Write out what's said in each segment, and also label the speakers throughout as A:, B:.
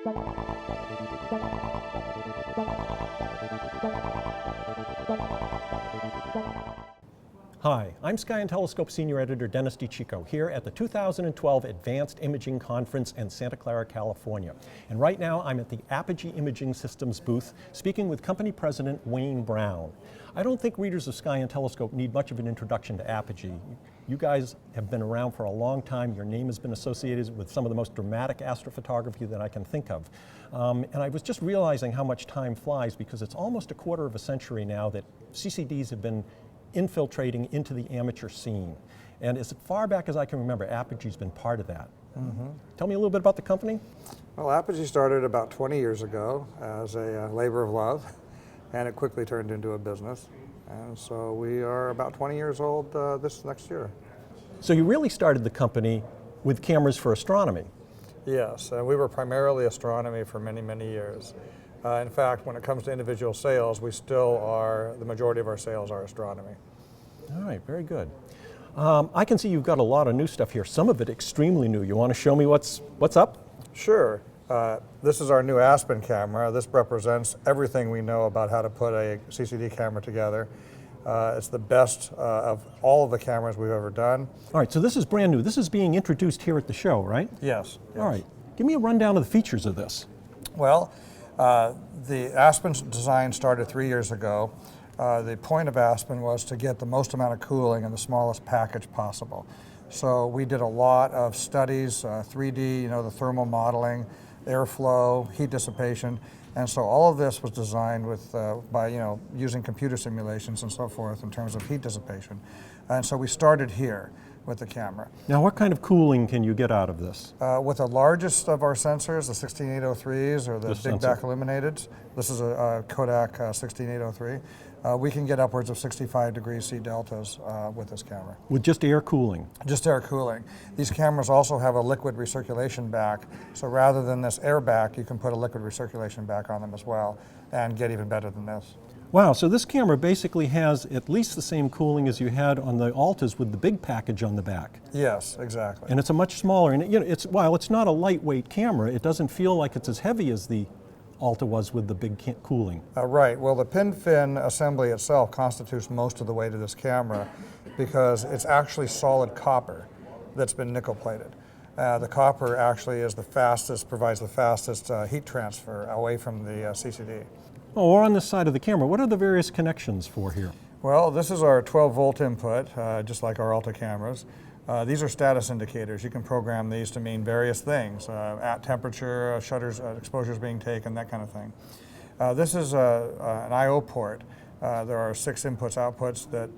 A: Hi, I'm Sky and Telescope Senior Editor Dennis Cicco here at the 2012 Advanced Imaging Conference in Santa Clara, California. And right now I'm at the Apogee Imaging Systems booth speaking with company president Wayne Brown. I don't think readers of Sky and Telescope need much of an introduction to Apogee. You guys have been around for a long time. Your name has been associated with some of the most dramatic astrophotography that I can think of. And I was just realizing how much time flies because it's almost a quarter of a century now that CCDs have been infiltrating into the amateur scene. And as far back as I can remember, Apogee's been part of that. Tell me a little bit about the company.
B: Well, Apogee started about 20 years ago as a labor of love, and it quickly turned into a business. And so we are about 20 years old this next year.
A: So you really started the company with cameras for astronomy.
B: Yes, we were primarily astronomy for many, many years. In fact, when it comes to individual sales, we still are, the majority of our sales are astronomy.
A: All right, very good. I can see you've got a lot of new stuff here, some of it extremely new. You want to show me what's up?
B: Sure. This is our new Aspen camera. This represents everything we know about how to put a CCD camera together. It's the best of all of the cameras we've ever done.
A: All right, so this is brand new. This is being introduced here at the show, right?
B: Yes.
A: All right, give me a rundown of the features of this.
B: Well, the Aspen design started 3 years ago. The point of Aspen was to get the most amount of cooling in the smallest package possible. So we did a lot of studies, 3D, the thermal modeling, airflow, heat dissipation, and so all of this was designed with by using computer simulations and so forth in terms of heat dissipation. And so we started here with the camera.
A: Now, what kind of cooling can you get out of this?
B: With the largest of our sensors, the 16803s or the big back illuminated, this is a Kodak 16803, we can get upwards of 65 degrees C deltas with this camera.
A: With just air cooling?
B: Just air cooling. These cameras also have a liquid recirculation back, so rather than this air back, you can put a liquid recirculation back on them as well and get even better than this.
A: Wow, so this camera basically has at least the same cooling as you had on the Altas with the big package on the back.
B: Yes, exactly.
A: And it's a much smaller, and while it's not a lightweight camera, it doesn't feel like it's as heavy as the Alta was with the big cooling.
B: Right, well the pin-fin assembly itself constitutes most of the weight of this camera because it's actually solid copper that's been nickel plated. The copper actually is the fastest, provides the fastest heat transfer away from the CCD.
A: Oh, or on this side of the camera, what are the various connections for here?
B: Well, this is our 12-volt input, just like our Alta cameras. These are status indicators. You can program these to mean various things, at temperature, shutters, exposures being taken, that kind of thing. This is an I/O port. There are 6 inputs, outputs that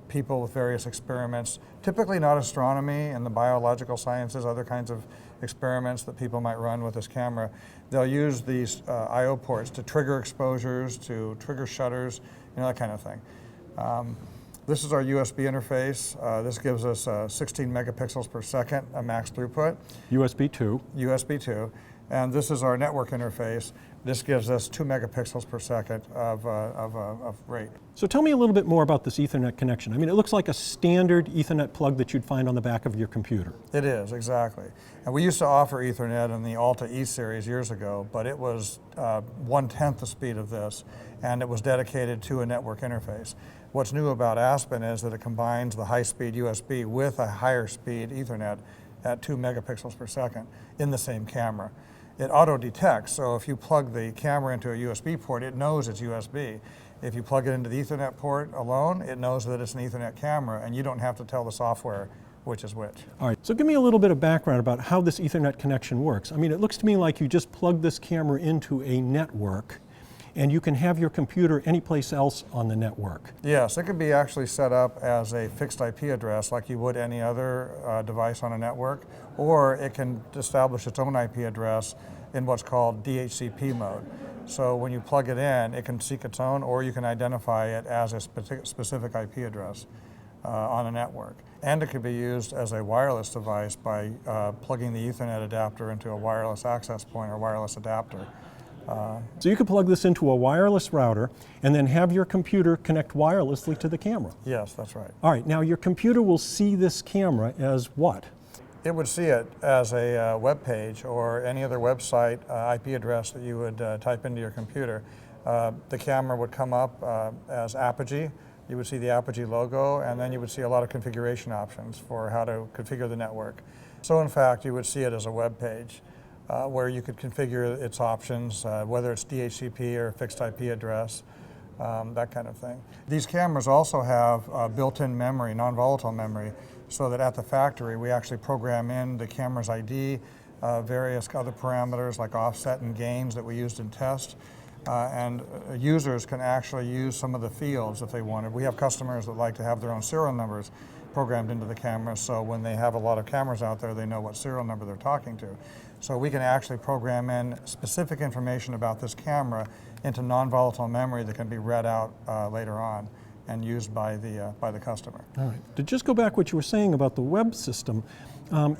B: people with various experiments, typically not astronomy and the biological sciences, other kinds of experiments that people might run with this camera, they'll use these I/O ports to trigger exposures, to trigger shutters, that kind of thing. This is our USB interface. This gives us 16 megapixels per second, a max throughput.
A: USB 2.
B: USB 2. And this is our network interface. This gives us 2 megapixels per second of rate.
A: So tell me a little bit more about this Ethernet connection. I mean, it looks like a standard Ethernet plug that you'd find on the back of your computer.
B: It is, exactly. And we used to offer Ethernet in the Alta F-series years ago, but it was 1/10 the speed of this, and it was dedicated to a network interface. What's new about Aspen is that it combines the high-speed USB with a higher speed Ethernet at 2 megapixels per second in the same camera. It auto-detects, so if you plug the camera into a USB port, it knows it's USB. If you plug it into the Ethernet port alone, it knows that it's an Ethernet camera, and you don't have to tell the software which is which.
A: All right, so give me a little bit of background about how this Ethernet connection works. I mean, it looks to me like you just plug this camera into a network, and you can have your computer anyplace else on the network.
B: Yes, it can be actually set up as a fixed IP address like you would any other device on a network, or it can establish its own IP address in what's called DHCP mode. So when you plug it in, it can seek its own, or you can identify it as a specific IP address on a network. And it can be used as a wireless device by plugging the Ethernet adapter into a wireless access point or wireless adapter.
A: So you could plug this into a wireless router and then have your computer connect wirelessly to the camera.
B: Yes, that's right.
A: All right, now your computer will see this camera as what?
B: It would see it as a web page or any other website IP address that you would type into your computer. The camera would come up as Apogee. You would see the Apogee logo, and then you would see a lot of configuration options for how to configure the network. So in fact, you would see it as a web page where you could configure its options, whether it's DHCP or fixed IP address, that kind of thing. These cameras also have built-in memory, non-volatile memory, so that at the factory we actually program in the camera's ID, various other parameters like offset and gains that we used in test. And users can actually use some of the fields if they wanted. We have customers that like to have their own serial numbers programmed into the camera, so when they have a lot of cameras out there, they know what serial number they're talking to. So we can actually program in specific information about this camera into non-volatile memory that can be read out later on and used by the customer.
A: All right. To just go back what you were saying about the web system,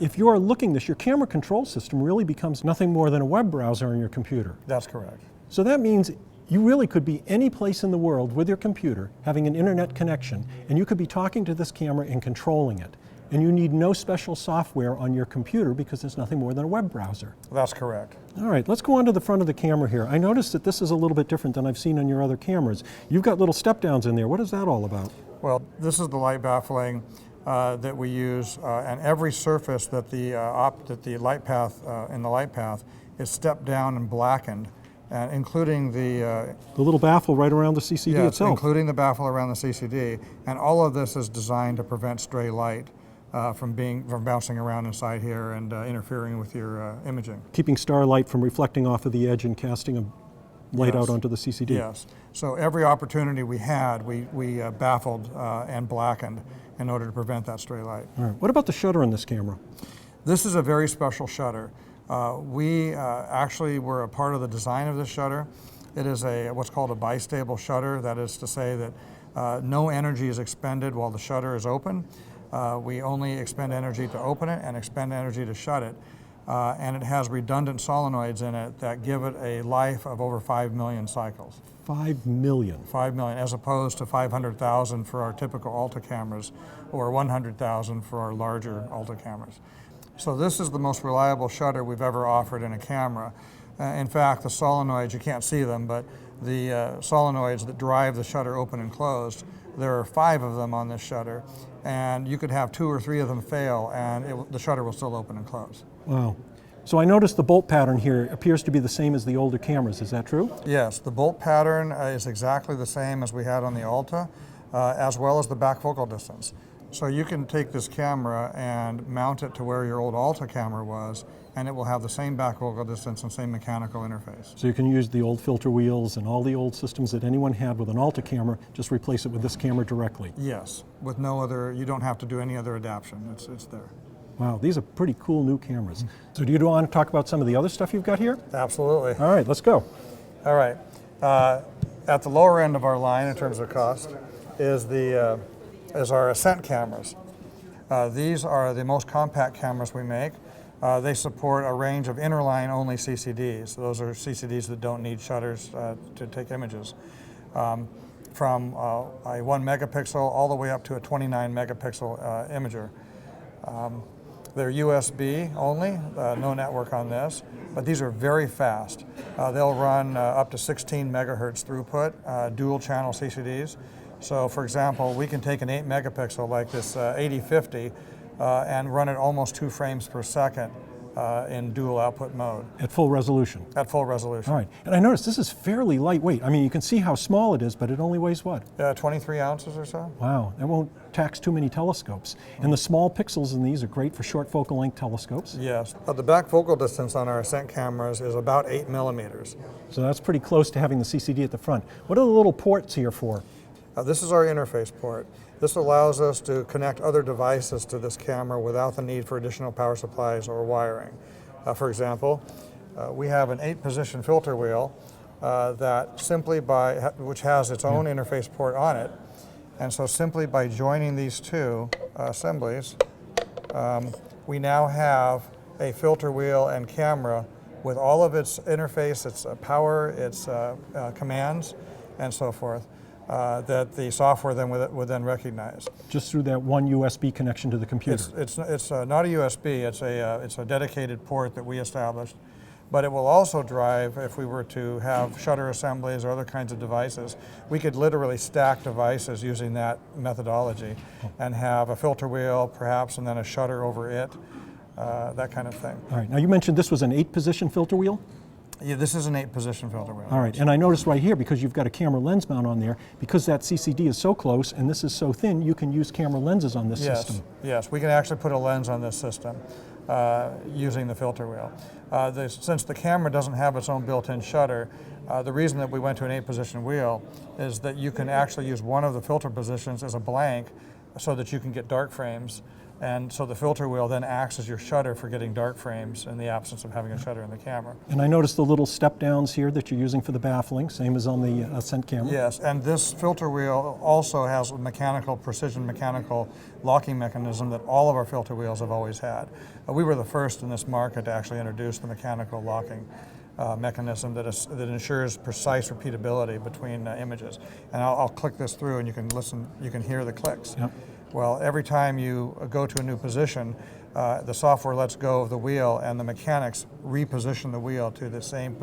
A: if you are looking this, your camera control system really becomes nothing more than a web browser on your computer.
B: That's correct.
A: So that means you really could be any place in the world with your computer, having an internet connection, and you could be talking to this camera and controlling it. And you need no special software on your computer because there's nothing more than a web browser.
B: That's correct.
A: All right, let's go on to the front of the camera here. I noticed that this is a little bit different than I've seen on your other cameras. You've got little step downs in there. What is that all about?
B: Well, this is the light baffling that we use, and every surface that the light path in the light path is stepped down and blackened, including the
A: little baffle right around the CCD itself.
B: Including the baffle around the CCD, and all of this is designed to prevent stray light from bouncing around inside here and interfering with your imaging.
A: Keeping starlight from reflecting off of the edge and casting a light out onto the CCD.
B: Yes. So every opportunity we had, we baffled and blackened in order to prevent that stray light.
A: All right. What about the shutter on this camera?
B: This is a very special shutter. We actually were a part of the design of this shutter. It is what's called a bistable shutter. That is to say that no energy is expended while the shutter is open. We only expend energy to open it and expend energy to shut it. And it has redundant solenoids in it that give it a life of over 5 million cycles.
A: 5 million?
B: 5 million, as opposed to 500,000 for our typical Alta cameras or 100,000 for our larger Alta cameras. So this is the most reliable shutter we've ever offered in a camera. In fact, the solenoids, you can't see them, but the solenoids that drive the shutter open and closed, there are 5 of them on this shutter, and you could have 2 or 3 of them fail and the shutter will still open and close.
A: Wow. So I noticed the bolt pattern here appears to be the same as the older cameras. Is that true?
B: Yes, the bolt pattern is exactly the same as we had on the Alta, as well as the back focal distance. So you can take this camera and mount it to where your old Alta camera was, and it will have the same back focal distance and same mechanical interface.
A: So you can use the old filter wheels and all the old systems that anyone had with an Alta camera, just replace it with this camera directly.
B: Yes, with no other, you don't have to do any other adaptation. It's there.
A: Wow, these are pretty cool new cameras. So do you want to talk about some of the other stuff you've got here?
B: Absolutely.
A: All right, let's go.
B: All right. At the lower end of our line in terms of cost is our Ascent cameras. These are the most compact cameras we make. They support a range of inner-line only CCDs. Those are CCDs that don't need shutters to take images. From a 1 megapixel all the way up to a 29 megapixel imager. They're USB only, no network on this, but these are very fast. They'll run up to 16 megahertz throughput, dual channel CCDs. So for example, we can take an 8 megapixel like this 8050 and run it almost 2 frames per second in dual output mode.
A: At full resolution?
B: At full resolution.
A: All right, and I noticed this is fairly lightweight. I mean, you can see how small it is, but it only weighs what?
B: 23 ounces or so.
A: Wow, that won't tax too many telescopes. And the small pixels in these are great for short focal length telescopes.
B: Yes, the back focal distance on our Ascent cameras is about 8 millimeters.
A: So that's pretty close to having the CCD at the front. What are the little ports here for?
B: This is our interface port. This allows us to connect other devices to this camera without the need for additional power supplies or wiring. For example, we have an 8-position filter wheel which has its own interface port on it. And so simply by joining these two assemblies, we now have a filter wheel and camera with all of its interface, its power, its commands, and so forth. that the software then would then recognize.
A: Just through that one USB connection to the computer.
B: It's not a USB, it's a dedicated port that we established. But it will also drive, if we were to have shutter assemblies or other kinds of devices, we could literally stack devices using that methodology and have a filter wheel perhaps and then a shutter over it, that kind of thing.
A: All right, now you mentioned this was an 8-position filter wheel?
B: Yeah, this is an 8-position filter wheel.
A: All right, and I noticed right here, because you've got a camera lens mount on there, because that CCD is so close and this is so thin, you can use camera lenses on this system.
B: Yes, we can actually put a lens on this system using the filter wheel. Since the camera doesn't have its own built-in shutter, the reason that we went to an 8-position wheel is that you can actually use one of the filter positions as a blank so that you can get dark frames. And so the filter wheel then acts as your shutter for getting dark frames in the absence of having a shutter in the camera.
A: And I noticed the little step downs here that you're using for the baffling, same as on the Ascent camera.
B: Yes, and this filter wheel also has a precision mechanical locking mechanism that all of our filter wheels have always had. We were the first in this market to actually introduce the mechanical locking mechanism that ensures precise repeatability between images. And I'll click this through and you can listen, you can hear the clicks.
A: Yep.
B: Well, every time you go to a new position, the software lets go of the wheel and the mechanics reposition the wheel to the same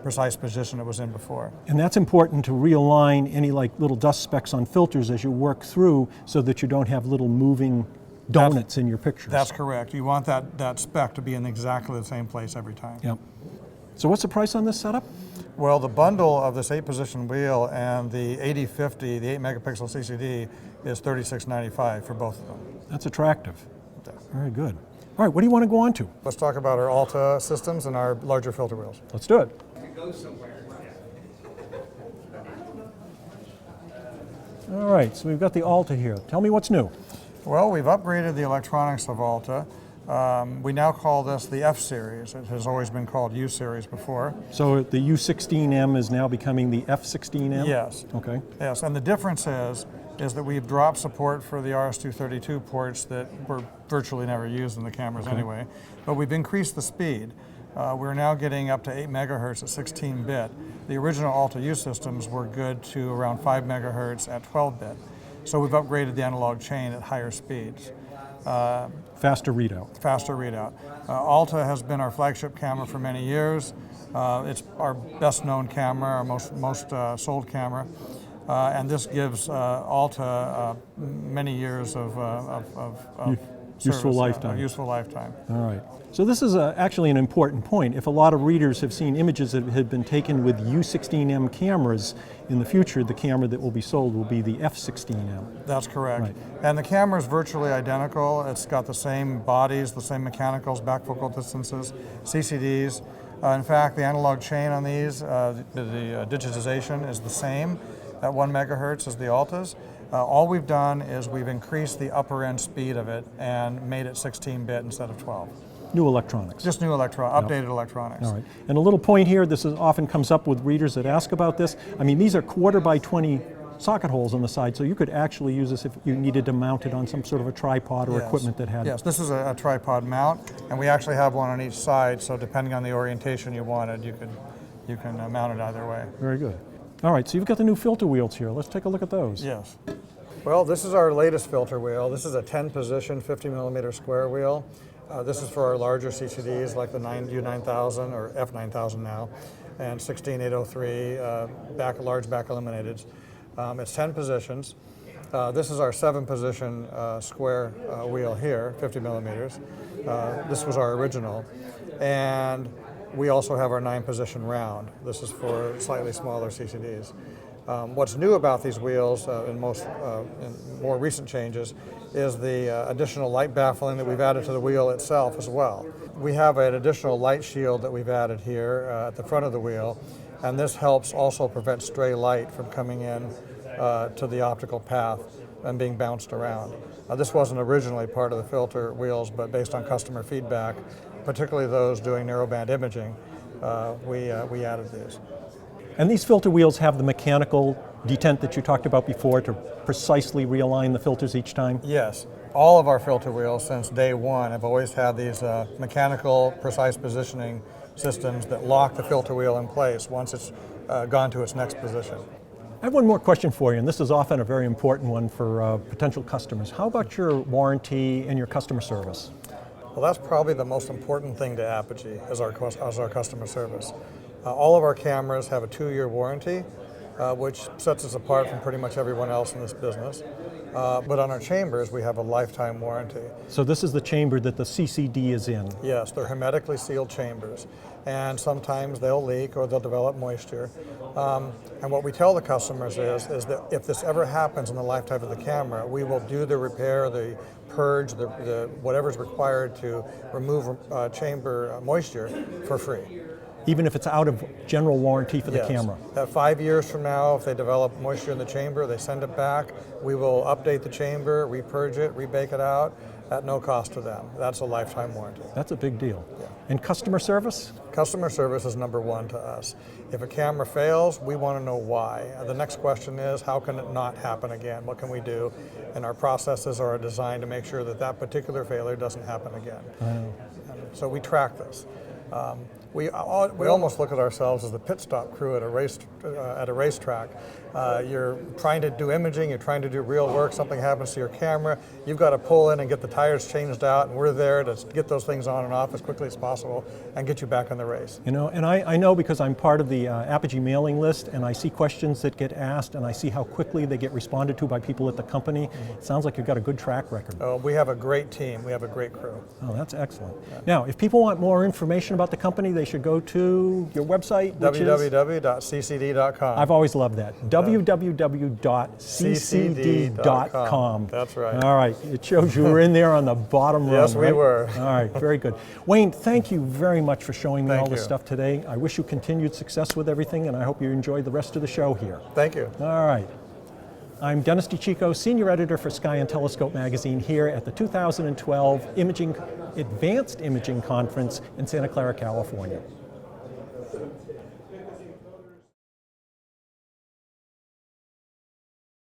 B: precise position it was in before.
A: And that's important to realign any like little dust specks on filters as you work through so that you don't have little moving donuts in your pictures.
B: That's correct. You want that speck to be in exactly the same place every time.
A: Yep. So what's the price on this setup?
B: Well, the bundle of this 8-position wheel and the 8050, the 8-megapixel CCD, is $36.95 for both of them.
A: That's attractive. Very good. All right, what do you want to go on to?
B: Let's talk about our Alta systems and our larger filter wheels.
A: Let's do it. All right, so we've got the Alta here. Tell me what's new.
B: Well, we've upgraded the electronics of Alta. We now call this the F-series. It has always been called U-series before.
A: So the U16M is now becoming the F16M?
B: Yes.
A: Okay.
B: Yes, and the difference is that we've dropped support for the RS-232 ports that were virtually never used in the cameras anyway, but we've increased the speed. We're now getting up to 8 megahertz at 16-bit. The original Alta U systems were good to around 5 megahertz at 12-bit. So we've upgraded the analog chain at higher speeds.
A: Faster readout.
B: Faster readout. Alta has been our flagship camera for many years. It's our best known camera, our most sold camera. And this gives Alta many years of
A: useful
B: service,
A: lifetime.
B: Useful lifetime.
A: All right. So this is actually an important point. If a lot of readers have seen images that have been taken with U16M cameras, in the future the camera that will be sold will be the F16M.
B: That's correct.
A: Right.
B: And the camera is virtually identical. It's got the same bodies, the same mechanicals, back focal distances, CCDs. In fact, the analog chain on these, the digitization is the same at 1 megahertz as the Altas. All we've done is we've increased the upper end speed of it and made it 16-bit instead of 12.
A: New electronics.
B: Just new updated electronics.
A: All right. And a little point here, this often comes up with readers that ask about this. I mean, these are 1/4 by 20 socket holes on the side, so you could actually use this if you needed to mount it on some sort of a tripod or equipment that had...
B: Yes, this is a tripod mount, and we actually have one on each side, so depending on the orientation you wanted, you can mount it either way.
A: Very good. All right, so you've got the new filter wheels here. Let's take a look at those.
B: Yes. Well, this is our latest filter wheel. This is a 10-position, 50-millimeter square wheel. This is for our larger CCDs like the U9000 or F9000 now, and 16803 large back illuminated. It's 10 positions. This is our 7-position square wheel here, 50 millimeters. This was our original. And we also have our 9-position round. This is for slightly smaller CCDs. What's new about these wheels in more recent changes is the additional light baffling that we've added to the wheel itself as well. We have an additional light shield that we've added here at the front of the wheel, and this helps also prevent stray light from coming in to the optical path and being bounced around. This wasn't originally part of the filter wheels, but based on customer feedback, particularly those doing narrowband imaging, we added these.
A: And these filter wheels have the mechanical detent that you talked about before to precisely realign the filters each time?
B: Yes. All of our filter wheels since day one have always had these mechanical precise positioning systems that lock the filter wheel in place once it's gone to its next position.
A: I have one more question for you, and this is often a very important one for potential customers. How about your warranty and your customer service?
B: Well, that's probably the most important thing to Apogee, is our customer service. All of our cameras have a 2-year warranty, which sets us apart from pretty much everyone else in this business. But on our chambers, we have a lifetime warranty.
A: So this is the chamber that the CCD is in?
B: Yes, they're hermetically sealed chambers. And sometimes they'll leak or they'll develop moisture. And what we tell the customers is that if this ever happens in the lifetime of the camera, we will do the repair, the purge, whatever's required to remove chamber moisture for free.
A: Even if it's out of general warranty for the camera?
B: At 5 years from now, if they develop moisture in the chamber, they send it back. We will update the chamber, repurge it, rebake it out at no cost to them. That's a lifetime warranty.
A: That's a big deal.
B: Yeah.
A: And customer service?
B: Customer service is number one to us. If a camera fails, we want to know why. The next question is, how can it not happen again? What can we do? And our processes are designed to make sure that that particular failure doesn't happen again. So we track this. We almost look at ourselves as the pit stop crew at a racetrack. You're trying to do imaging, you're trying to do real work, something happens to your camera, you've got to pull in and get the tires changed out, and we're there to get those things on and off as quickly as possible and get you back in the race.
A: You know, and I know because I'm part of the Apogee mailing list, and I see questions that get asked, and I see how quickly they get responded to by people at the company. It sounds like you've got a good track record.
B: Oh, we have a great team, we have a great crew.
A: Oh, that's excellent. Yeah. Now, if people want more information about the company, they should go to your website, which
B: www.ccd.com.
A: I've always loved that. www.ccd.com.
B: That's right.
A: All right. It shows you were in there on the bottom rung.
B: Yes, we were.
A: All right. Very good. Wayne, thank you very much for showing me all this
B: you.
A: stuff today. I wish you continued success with everything, and I hope you enjoy the rest of the show here.
B: Thank you.
A: All right. I'm Dennis Cicco, Senior Editor for Sky and Telescope magazine here at the 2012 Advanced Imaging Conference in Santa Clara, California.